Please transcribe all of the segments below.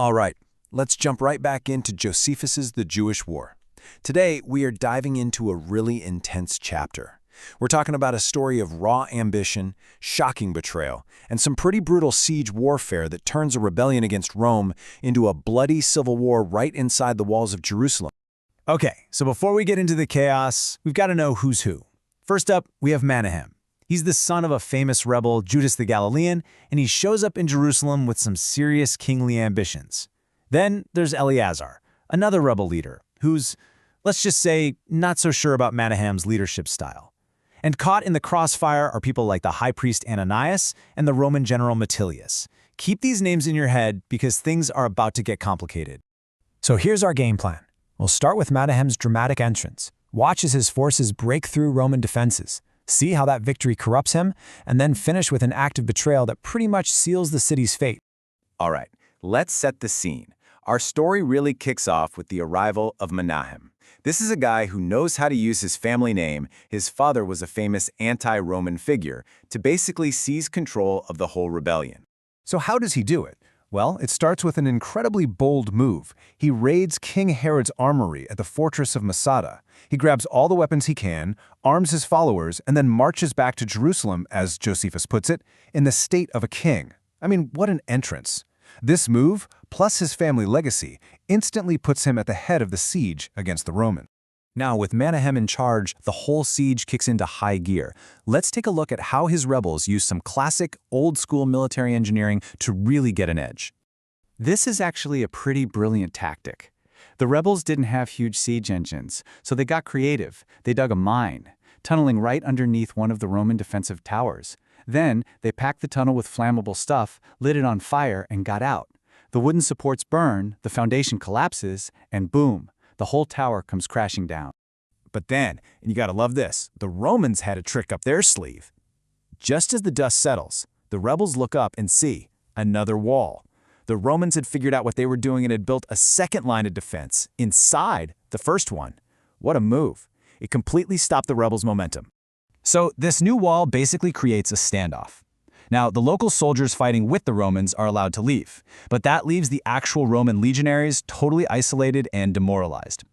All right, let's jump right back into Josephus's The Jewish War. Today, we are diving into a really intense chapter. We're talking about a story of raw ambition, shocking betrayal, and some pretty brutal siege warfare that turns a rebellion against Rome into a bloody civil war right inside the walls of Jerusalem. Okay, so before we get into the chaos, we've got to know who's who. First up, we have Manahem. He's the son of a famous rebel, Judas the Galilean, and he shows up in Jerusalem with some serious kingly ambitions. Then there's Eleazar, another rebel leader, who's, let's just say, not so sure about Manahem's leadership style. And caught in the crossfire are people like the high priest Ananias and the Roman general Metilius. Keep these names in your head because things are about to get complicated. So here's our game plan. We'll start with Manahem's dramatic entrance. Watch as his forces break through Roman defenses. See how that victory corrupts him, and then finish with an act of betrayal that pretty much seals the city's fate. All right, let's set the scene. Our story really kicks off with the arrival of Manahem. This is a guy who knows how to use his family name. His father was a famous anti-Roman figure to basically seize control of the whole rebellion. So how does he do it? Well, it starts with an incredibly bold move. He raids King Herod's armory at the fortress of Masada. He grabs all the weapons he can, arms his followers, and then marches back to Jerusalem, as Josephus puts it, in the state of a king. I mean, what an entrance. This move, plus his family legacy, instantly puts him at the head of the siege against the Romans. Now, with Manahem in charge, the whole siege kicks into high gear. Let's take a look at how his rebels use some classic, old-school military engineering to really get an edge. This is actually a pretty brilliant tactic. The rebels didn't have huge siege engines, so they got creative. They dug a mine, tunneling right underneath one of the Roman defensive towers. Then, they packed the tunnel with flammable stuff, lit it on fire, and got out. The wooden supports burn, the foundation collapses, and boom, the whole tower comes crashing down. But then, and you gotta love this, the Romans had a trick up their sleeve. Just as the dust settles, the rebels look up and see another wall. The Romans had figured out what they were doing and had built a second line of defense inside the first one. What a move. It completely stopped the rebels' momentum. So this new wall basically creates a standoff. Now, the local soldiers fighting with the Romans are allowed to leave, but that leaves the actual Roman legionaries totally isolated and demoralized.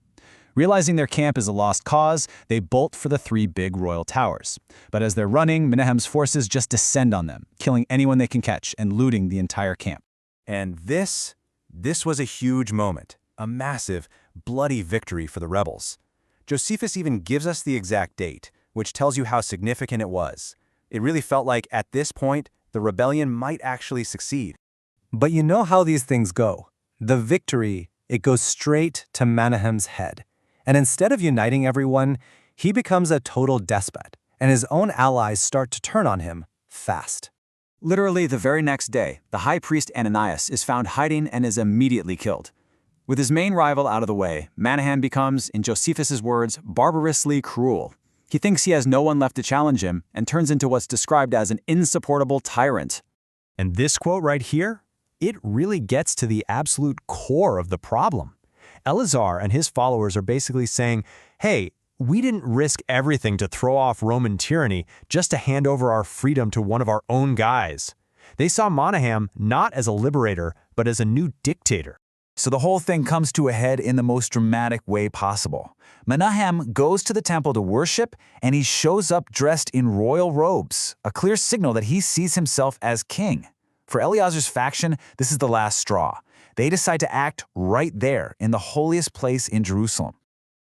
Realizing their camp is a lost cause, they bolt for the three big royal towers. But as they're running, Manahem's forces just descend on them, killing anyone they can catch and looting the entire camp. And this was a huge moment, a massive, bloody victory for the rebels. Josephus even gives us the exact date, which tells you how significant it was. It really felt like, at this point, the rebellion might actually succeed. But you know how these things go. The victory, it goes straight to Manahem's head. And instead of uniting everyone, he becomes a total despot, and his own allies start to turn on him fast. Literally the very next day, the high priest Ananias is found hiding and is immediately killed. With his main rival out of the way, Manahem becomes, in Josephus's words, barbarously cruel. He thinks he has no one left to challenge him and turns into what's described as an insupportable tyrant. And this quote right here, it really gets to the absolute core of the problem. Eleazar and his followers are basically saying, hey, we didn't risk everything to throw off Roman tyranny just to hand over our freedom to one of our own guys. They saw Manahem not as a liberator, but as a new dictator. So the whole thing comes to a head in the most dramatic way possible. Manahem goes to the temple to worship, and he shows up dressed in royal robes, a clear signal that he sees himself as king. For Eleazar's faction, this is the last straw. They decide to act right there in the holiest place in Jerusalem.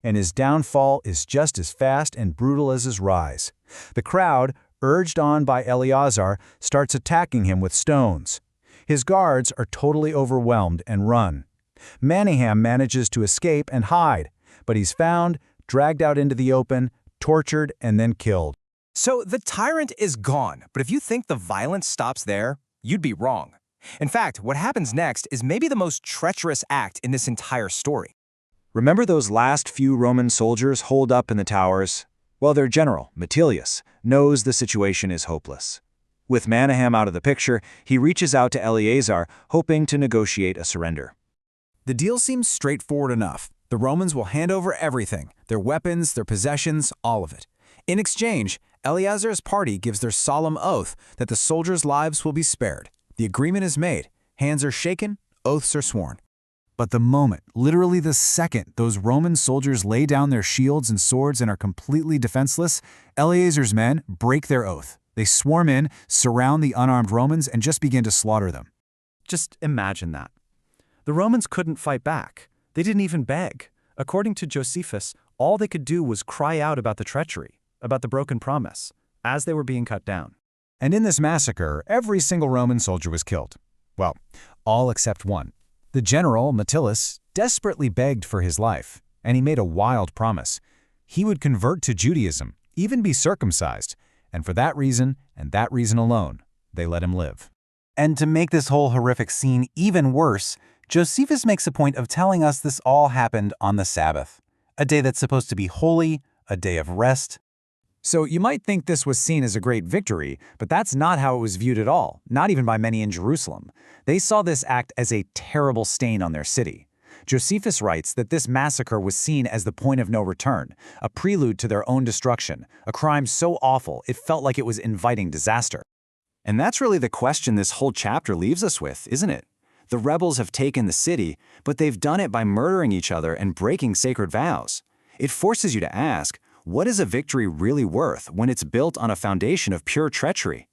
And his downfall is just as fast and brutal as his rise. The crowd, urged on by Eleazar, starts attacking him with stones. His guards are totally overwhelmed and run. Manahem manages to escape and hide, but he's found, dragged out into the open, tortured, and then killed. So the tyrant is gone, but if you think the violence stops there, you'd be wrong. In fact, what happens next is maybe the most treacherous act in this entire story. Remember those last few Roman soldiers holed up in the towers? Well, their general, Metilius, knows the situation is hopeless. With Manahem out of the picture, he reaches out to Eleazar, hoping to negotiate a surrender. The deal seems straightforward enough. The Romans will hand over everything, their weapons, their possessions, all of it. In exchange, Eleazar's party gives their solemn oath that the soldiers' lives will be spared. The agreement is made, hands are shaken, oaths are sworn. But the moment, literally the second, those Roman soldiers lay down their shields and swords and are completely defenseless, Eleazar's men break their oath. They swarm in, surround the unarmed Romans, and just begin to slaughter them. Just imagine that. The Romans couldn't fight back. They didn't even beg. According to Josephus, all they could do was cry out about the treachery, about the broken promise, as they were being cut down. And in this massacre, every single Roman soldier was killed. Well, all except one. The general, Metellus, desperately begged for his life, and he made a wild promise. He would convert to Judaism, even be circumcised, and for that reason, and that reason alone, they let him live. And to make this whole horrific scene even worse, Josephus makes a point of telling us this all happened on the Sabbath, a day that's supposed to be holy, a day of rest. So you might think this was seen as a great victory, but that's not how it was viewed at all, not even by many in Jerusalem. They saw this act as a terrible stain on their city. Josephus writes that this massacre was seen as the point of no return, a prelude to their own destruction, a crime so awful it felt like it was inviting disaster. And that's really the question this whole chapter leaves us with, isn't it? The rebels have taken the city, but they've done it by murdering each other and breaking sacred vows. It forces you to ask, what is a victory really worth when it's built on a foundation of pure treachery?